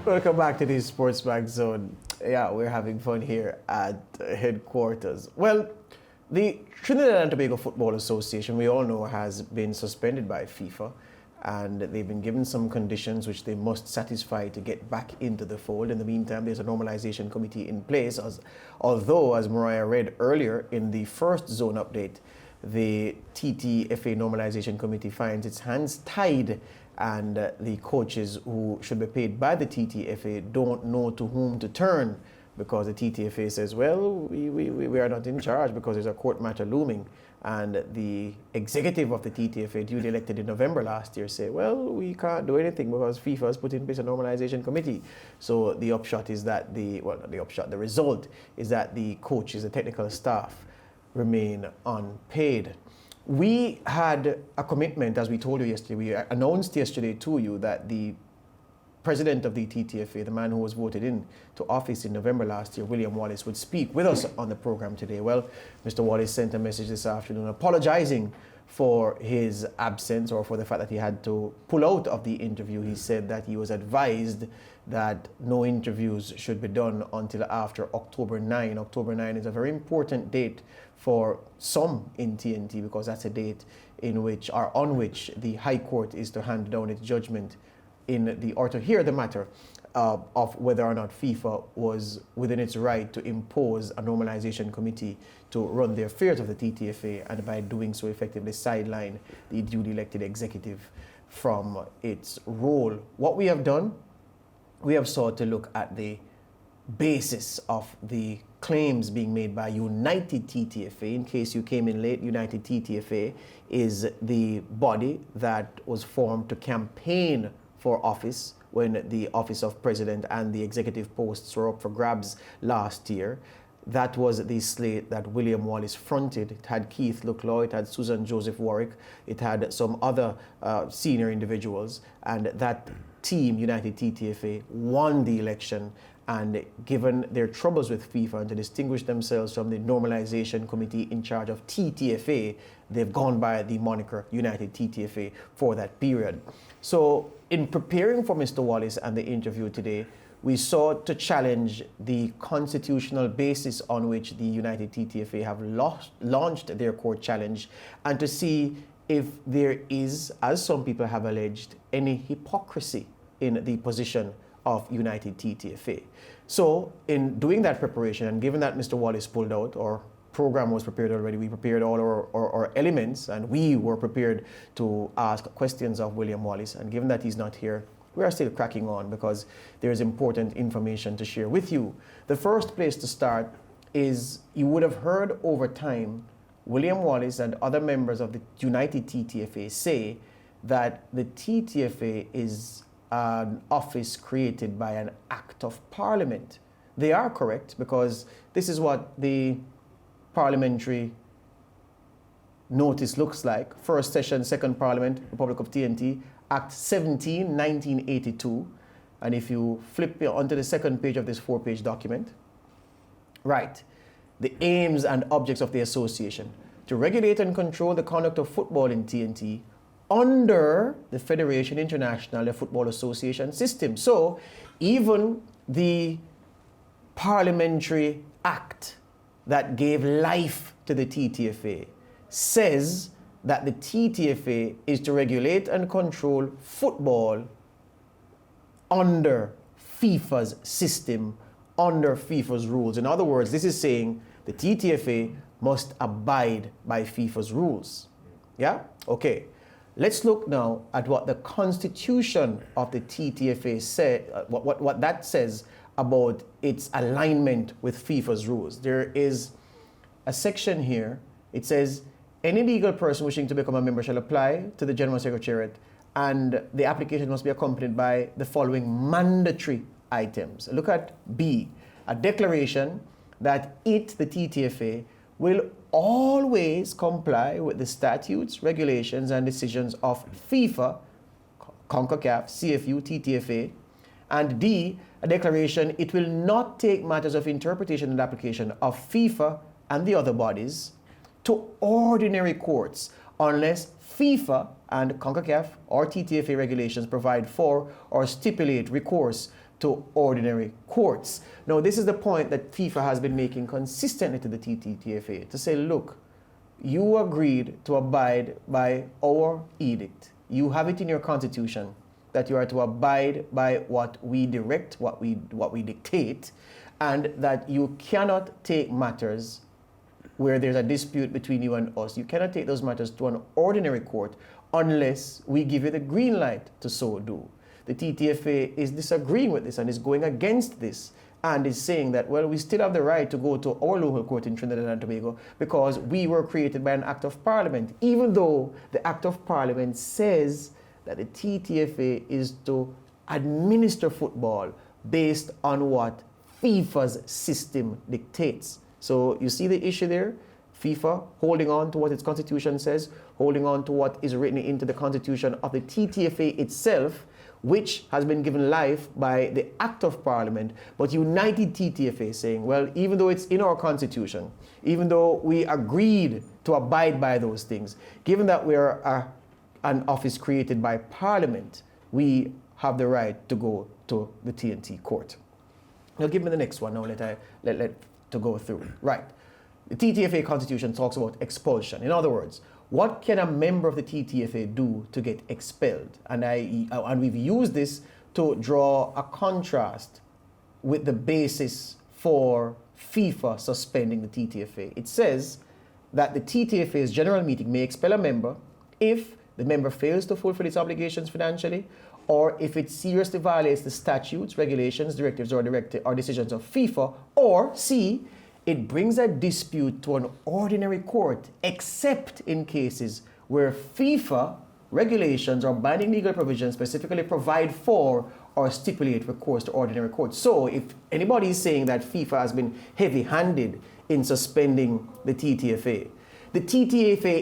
Welcome back to the SportsMax Zone. Yeah, we're having fun here at headquarters. Well, the Trinidad and Tobago Football Association, we all know, has been suspended by FIFA, and they've been given some conditions which they must satisfy to get back into the fold. In the meantime, there's a normalization committee in place, although, as Mariah read earlier in the first zone update, the TTFA normalization committee finds its hands tied, and the coaches who should be paid by the TTFA don't know to whom to turn, because the TTFA says, well, we are not in charge because there's a court matter looming. And the executive of the TTFA, duly elected in November last year, say, well, we can't do anything because FIFA has put in place a normalization committee. So the upshot is that the result is that the coaches, the technical staff, remain unpaid. We had a commitment, as we told you yesterday, we announced yesterday to you that the president of the TTFA, the man who was voted in to office in November last year, William Wallace, would speak with us on the program today. Well, Mr. Wallace sent a message this afternoon apologizing for his absence, or for the fact that he had to pull out of the interview. He said that he was advised that no interviews should be done until after October 9. October 9 is a very important date for some in TNT, because that's a date in which, or on which, the High Court is to hand down its judgment or to hear the matter of whether or not FIFA was within its right to impose a normalization committee to run the affairs of the TTFA, and by doing so effectively sideline the duly elected executive from its role. What we have done, we have sought to look at the basis of the claims being made by United TTFA. In case you came in late, United TTFA is the body that was formed to campaign for office when the office of president and the executive posts were up for grabs last year. That was the slate that William Wallace fronted. It had Keith Luclaw, it had Susan Joseph Warwick, it had some other senior individuals, and that team, United TTFA, won the election. And given their troubles with FIFA, and to distinguish themselves from the normalization committee in charge of TTFA, they've gone by the moniker United TTFA for that period. So in preparing for Mr. Wallace and the interview today, we sought to challenge the constitutional basis on which the United TTFA have launched their court challenge, and to see if there is, as some people have alleged, any hypocrisy in the position of United TTFA. So in doing that preparation, and given that Mr. Wallace pulled out, our program was prepared already, we prepared all our elements, and we were prepared to ask questions of William Wallace. And given that he's not here, we are still cracking on because there is important information to share with you. The first place to start is, you would have heard over time William Wallace and other members of the United TTFA say that the TTFA is an office created by an act of parliament. They are correct, because this is what the parliamentary notice looks like. First session, second parliament, Republic of TNT, Act 17, 1982. And if you flip onto the second page of this 4-page document, right, the aims and objects of the association: to regulate and control the conduct of football in TNT under the Federation International, the Football Association system. So even the parliamentary act that gave life to the TTFA says that the TTFA is to regulate and control football under FIFA's system, under FIFA's rules. In other words, this is saying the TTFA must abide by FIFA's rules. Yeah? Okay. Let's look now at what the constitution of the TTFA said, what that says about its alignment with FIFA's rules. There is a section here. It says, any legal person wishing to become a member shall apply to the General Secretariat, and the application must be accompanied by the following mandatory items. Look at B, a declaration that it, the TTFA, will always comply with the statutes, regulations, and decisions of FIFA, CONCACAF, CFU, TTFA, and D, a declaration it will not take matters of interpretation and application of FIFA and the other bodies to ordinary courts unless FIFA and CONCACAF or TTFA regulations provide for or stipulate recourse to ordinary courts. Now, this is the point that FIFA has been making consistently to the TTFA, to say, look, you agreed to abide by our edict. You have it in your constitution that you are to abide by what we direct, what we dictate, and that you cannot take matters where there's a dispute between you and us. You cannot take those matters to an ordinary court unless we give you the green light to so do. The TTFA is disagreeing with this and is going against this and is saying that, well, we still have the right to go to our local court in Trinidad and Tobago because we were created by an act of parliament, even though the act of parliament says that the TTFA is to administer football based on what FIFA's system dictates. So you see the issue there? FIFA holding on to what its constitution says, holding on to what is written into the constitution of the TTFA itself, which has been given life by the Act of Parliament, but United TTFA saying, well, even though it's in our constitution, even though we agreed to abide by those things, given that we are an office created by Parliament, we have the right to go to the TNT court. Now give me the next one. Now let to go through. Right. The TTFA constitution talks about expulsion. In other words, what can a member of the TTFA do to get expelled? And we've used this to draw a contrast with the basis for FIFA suspending the TTFA. It says that the TTFA's general meeting may expel a member if the member fails to fulfill its obligations financially, or if it seriously violates the statutes, regulations, directives, or decisions of FIFA, or C, it brings a dispute to an ordinary court, except in cases where FIFA regulations or binding legal provisions specifically provide for or stipulate recourse to ordinary court. So if anybody is saying that FIFA has been heavy-handed in suspending the TTFA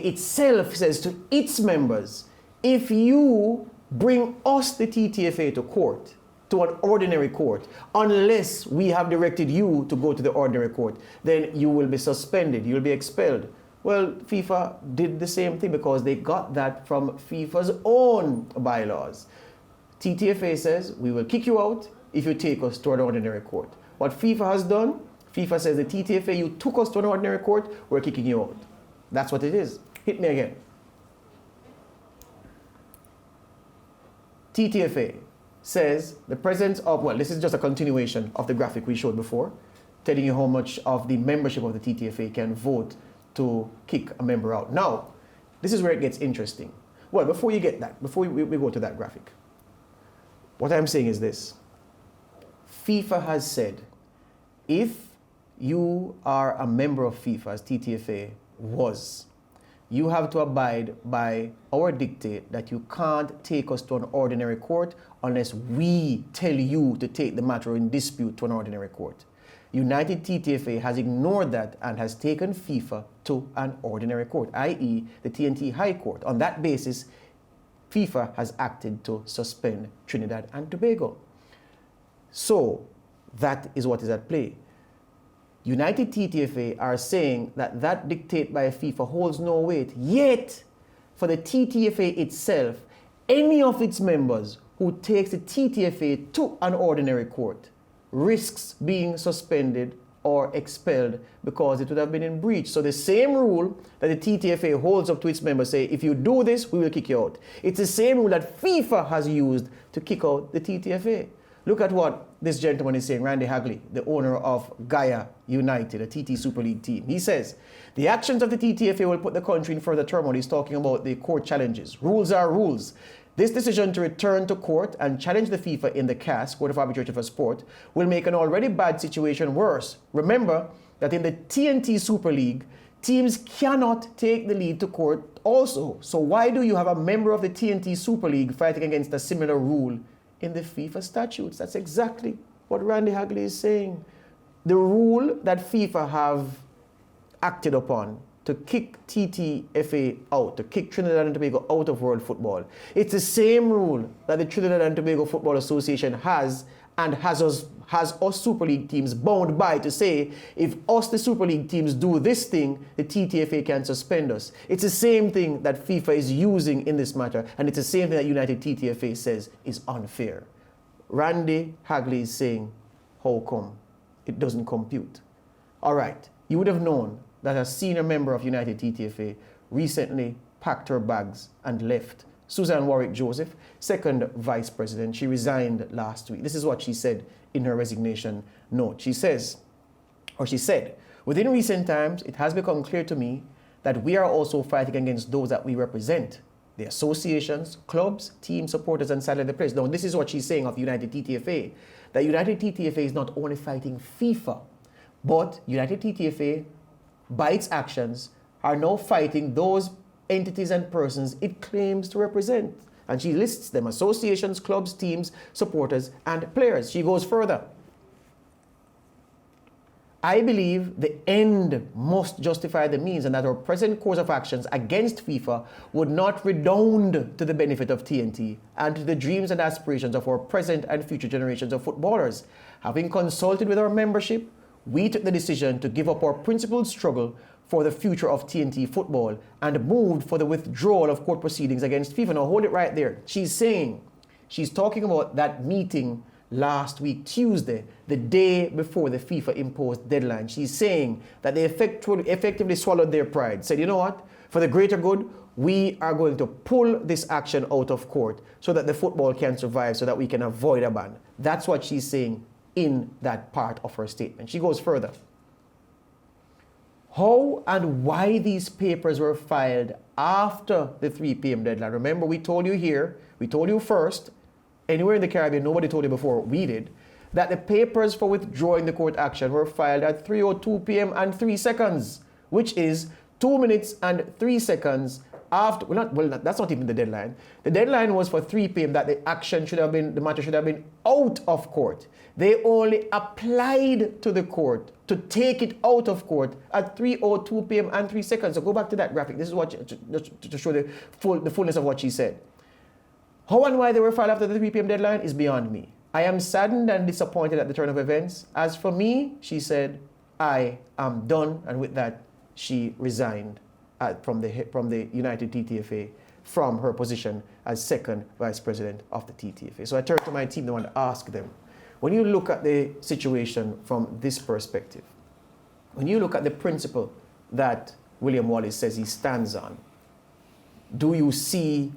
itself says to its members, if you bring us, the TTFA, to court, to an ordinary court, unless we have directed you to go to the ordinary court, then you will be suspended, you'll be expelled. Well, FIFA did the same thing because they got that from FIFA's own bylaws. TTFA says, we will kick you out if you take us to an ordinary court. What FIFA has done, FIFA says, the TTFA, you took us to an ordinary court, we're kicking you out. That's what it is. Hit me again. TTFA says the presence of, well, this is just a continuation of the graphic we showed before, telling you how much of the membership of the TTFA can vote to kick a member out. Now, this is where it gets interesting. Well, before you get that, before we go to that graphic, what I'm saying is this. FIFA has said, if you are a member of FIFA, as TTFA was, you have to abide by our dictate that you can't take us to an ordinary court unless we tell you to take the matter in dispute to an ordinary court. United TTFA has ignored that and has taken FIFA to an ordinary court, i.e. the TNT High Court. On that basis, FIFA has acted to suspend Trinidad and Tobago. So that is what is at play. United TTFA are saying that that dictate by FIFA holds no weight. Yet, for the TTFA itself, any of its members who takes the TTFA to an ordinary court risks being suspended or expelled because it would have been in breach. So the same rule that the TTFA holds up to its members, say, if you do this, we will kick you out. It's the same rule that FIFA has used to kick out the TTFA. Look at what this gentleman is saying, Randy Hagley, the owner of Gaia United, a TT Super League team. He says, the actions of the TTFA will put the country in further turmoil. He's talking about the court challenges. Rules are rules. This decision to return to court and challenge the FIFA in the CAS, Court of Arbitration for Sport, will make an already bad situation worse. Remember that in the TNT Super League, teams cannot take the lead to court also. So why do you have a member of the TNT Super League fighting against a similar rule in the FIFA statutes? That's exactly what Randy Hagley is saying. The rule that FIFA have acted upon to kick TTFA out, to kick Trinidad and Tobago out of world football, it's the same rule that the Trinidad and Tobago Football Association has and has us Super League teams bound by to say, if us, the Super League teams, do this thing, the TTFA can suspend us. It's the same thing that FIFA is using in this matter, and it's the same thing that United TTFA says is unfair. Randy Hagley is saying, how come it doesn't compute? All right, you would have known that a senior member of United TTFA recently packed her bags and left. Susan Warwick Joseph, second vice president, she resigned last week. This is what she said in her resignation note. She said, within recent times, it has become clear to me that we are also fighting against those that we represent, the associations, clubs, team supporters, and sadly the players. Now, this is what she's saying of United TTFA, that United TTFA is not only fighting FIFA, but United TTFA, by its actions, are now fighting those entities and persons it claims to represent. And she lists them: associations, clubs, teams, supporters, and players. She goes further. I believe the end must justify the means, and that our present course of actions against FIFA would not redound to the benefit of TNT and to the dreams and aspirations of our present and future generations of footballers. Having consulted with our membership, we took the decision to give up our principled struggle for the future of TNT football and moved for the withdrawal of court proceedings against FIFA. Now hold it right there. She's talking about that meeting last week, Tuesday, the day before the FIFA imposed deadline. She's saying that they effectively swallowed their pride, said, you know what, for the greater good, we are going to pull this action out of court so that the football can survive, so that we can avoid a ban. That's what she's saying in that part of her statement. She goes further. How and why these papers were filed after the 3 p.m. deadline. Remember, we told you here, we told you first, anywhere in the Caribbean, nobody told you before, we did, that the papers for withdrawing the court action were filed at 3:02 p.m. and 3 seconds, which is 2 minutes and 3 seconds after, that's not even the deadline. The deadline was for 3 p.m. that the matter should have been out of court. They only applied to the court to take it out of court at 3:02 p.m. and 3 seconds. So go back to that graphic. This is what to show the fullness of what she said. How and why they were filed after the 3 p.m. deadline is beyond me. I am saddened and disappointed at the turn of events. As for me, she said, I am done. And with that, she resigned from the United TTFA, from her position as second vice president of the TTFA. So I turned to my team, I want to ask them, when you look at the situation from this perspective, when you look at the principle that William Wallace says he stands on, do you see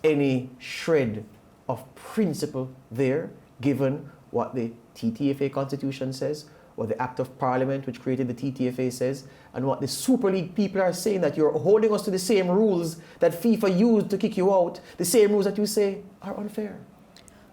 any shred of principle there, given what the TTFA Constitution says, what the Act of Parliament which created the TTFA says, and what the Super League people are saying, that you're holding us to the same rules that FIFA used to kick you out, the same rules that you say are unfair?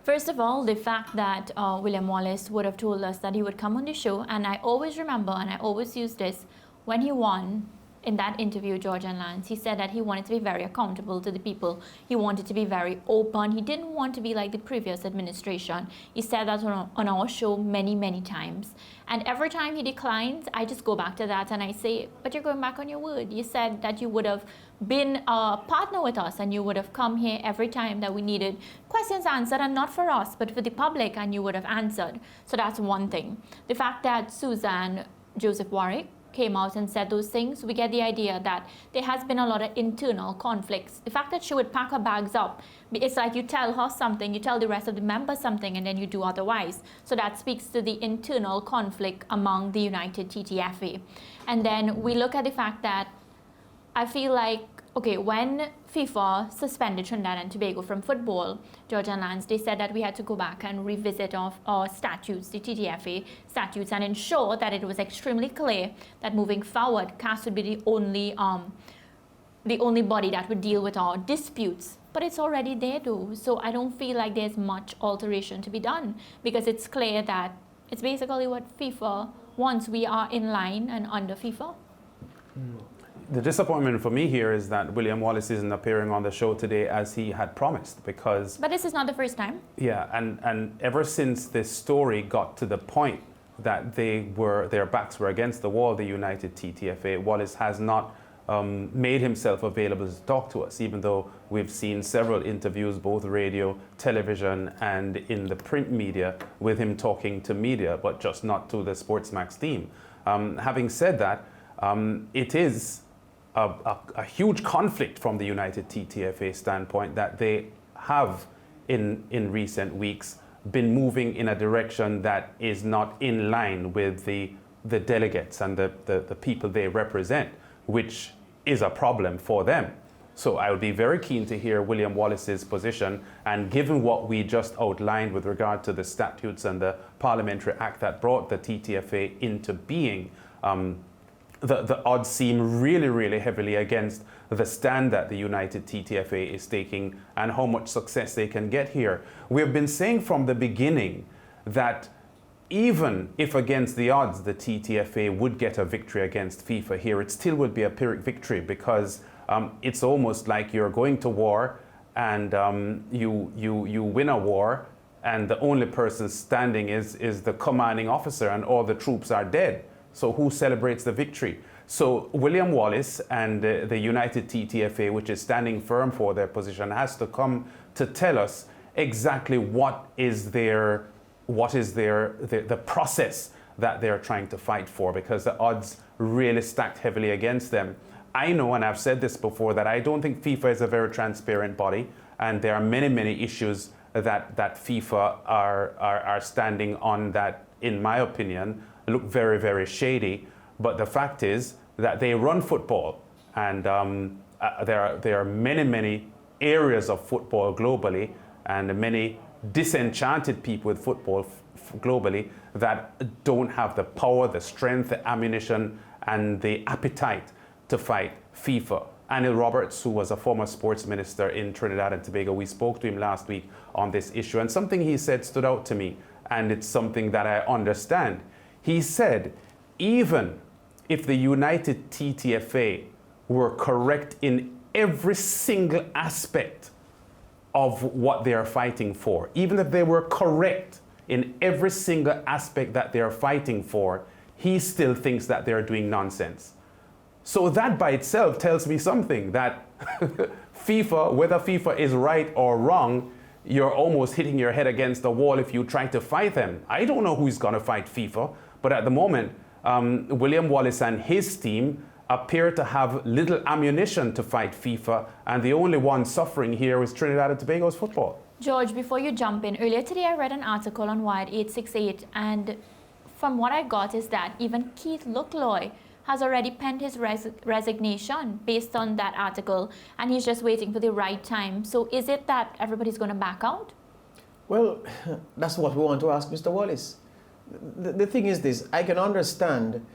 First of all, the fact that William Wallace would have told us that he would come on the show, and I always remember, and I always use this, when he won in that interview, George and Lance, he said that he wanted to be very accountable to the people. He wanted to be very open. He didn't want to be like the previous administration. He said that on our show many, many times. And every time he declines, I just go back to that and I say, but you're going back on your word. You said that you would have been a partner with us and you would have come here every time that we needed questions answered, and not for us, but for the public, and you would have answered. So that's one thing. The fact that Susan Joseph Warwick came out and said those things, we get the idea that there has been a lot of internal conflicts. The fact that she would pack her bags up, it's like you tell her something, you tell the rest of the members something, and then you do otherwise. So that speaks to the internal conflict among the United TTFA. And then we look at the fact that I feel like, okay, when FIFA suspended Trinidad and Tobago from football, George and Lance, they said that we had to go back and revisit our statutes, the TTFA statutes, and ensure that it was extremely clear that moving forward, CAS would be the only body that would deal with our disputes. But it's already there though, so I don't feel like there's much alteration to be done, because it's clear that it's basically what FIFA wants. We are in line and under FIFA. The disappointment for me here is that William Wallace isn't appearing on the show today as he had promised, because... But this is not the first time. Yeah, and ever since this story got to the point that their backs were against the wall, the United TTFA, Wallace has not made himself available to talk to us, even though we've seen several interviews, both radio, television, and in the print media, with him talking to media, but just not to the SportsMax team. Having said that, it is a huge conflict from the United TTFA standpoint that they have in recent weeks been moving in a direction that is not in line with the delegates and the people they represent, which is a problem for them. So I would be very keen to hear William Wallace's position, and given what we just outlined with regard to the statutes and the Parliamentary Act that brought the TTFA into being, the odds seem really, really heavily against the stand that the United TTFA is taking and how much success they can get here. We have been saying from the beginning that even if against the odds the TTFA would get a victory against FIFA here, it still would be a Pyrrhic victory, because it's almost like you're going to war and you win a war and the only person standing is the commanding officer and all the troops are dead. So who celebrates the victory? So William Wallace and the United TTFA, which is standing firm for their position, has to come to tell us exactly what is the process that they're trying to fight for, because the odds really stacked heavily against them. I know, and I've said this before, that I don't think FIFA is a very transparent body, and there are many, many issues that FIFA are standing on that, in my opinion, look very, very shady. But the fact is that they run football, and there are many, many areas of football globally, and many disenchanted people with football globally that don't have the power, the strength, the ammunition, and the appetite to fight FIFA. Anil Roberts, who was a former sports minister in Trinidad and Tobago, we spoke to him last week on this issue, and something he said stood out to me, and it's something that I understand. He said, even if the United TTFA were correct in every single aspect of what they are fighting for, even if they were correct in every single aspect that they are fighting for, he still thinks that they're doing nonsense. So that by itself tells me something, that FIFA, whether FIFA is right or wrong, you're almost hitting your head against the wall if you try to fight them. I don't know who's going to fight FIFA, but at the moment, William Wallace and his team appear to have little ammunition to fight FIFA, and the only one suffering here is Trinidad and Tobago's football. George, before you jump in, earlier today I read an article on Wired 868, and from what I got is that even Keith Lookloy has already penned his resignation based on that article, and he's just waiting for the right time. So is it that everybody's going to back out? Well, that's what we want to ask Mr. Wallace. The thing is this, I can understand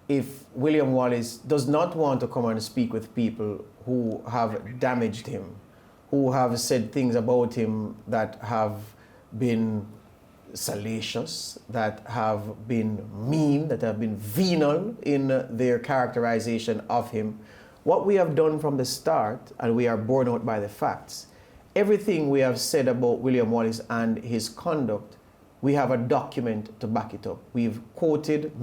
if William Wallace does not want to come and speak with people who have damaged him, who have said things about him that have been salacious, that have been mean, that have been venal in their characterization of him. What we have done from the start, and we are borne out by the facts, everything we have said about William Wallace and his conduct, we have a document to back it up. We've quoted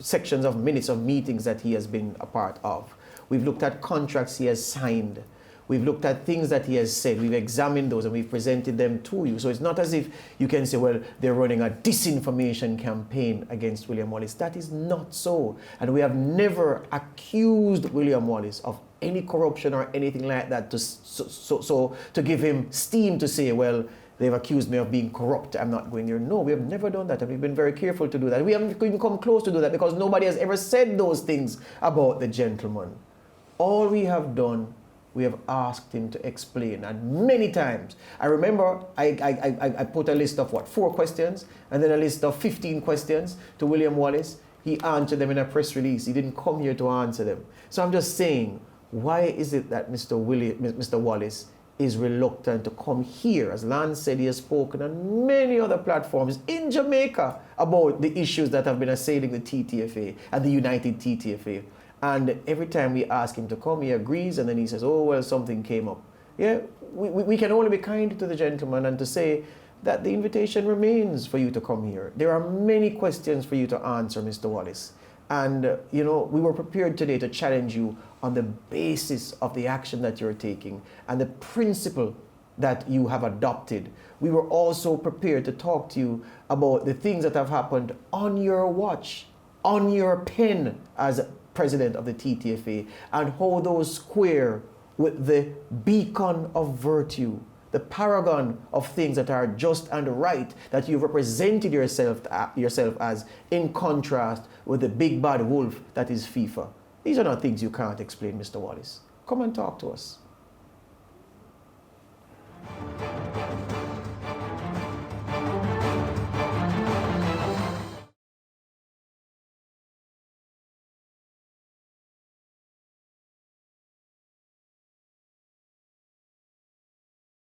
sections of minutes of meetings that he has been a part of. We've looked at contracts he has signed. We've looked at things that he has said. We've examined those and we've presented them to you. So it's not as if you can say, well, they're running a disinformation campaign against William Wallace. That is not so. And we have never accused William Wallace of any corruption or anything like that to give him steam to say, well, they've accused me of being corrupt, I'm not going there. No, we have never done that, and we've been very careful to do that. We haven't even come close to do that because nobody has ever said those things about the gentleman. All we have done, we have asked him to explain, and many times. I remember I put a list of 4 questions, and then a list of 15 questions to William Wallace. He answered them in a press release. He didn't come here to answer them. So I'm just saying, why is it that Mr. Wallace is reluctant to come here? As Lance said, he has spoken on many other platforms in Jamaica about the issues that have been assailing the TTFA and the United TTFA. And every time we ask him to come, he agrees, and then he says, oh, well, something came up. Yeah, we can only be kind to the gentleman and to say that the invitation remains for you to come here. There are many questions for you to answer, Mr. Wallace. And, we were prepared today to challenge you on the basis of the action that you're taking and the principle that you have adopted. We were also prepared to talk to you about the things that have happened on your watch, on your pen as president of the TTFA, and how those square with the beacon of virtue the paragon of things that are just and right, that you've represented yourself as, in contrast with the big bad wolf that is FIFA. These are not things you can't explain, Mr. Wallace. Come and talk to us.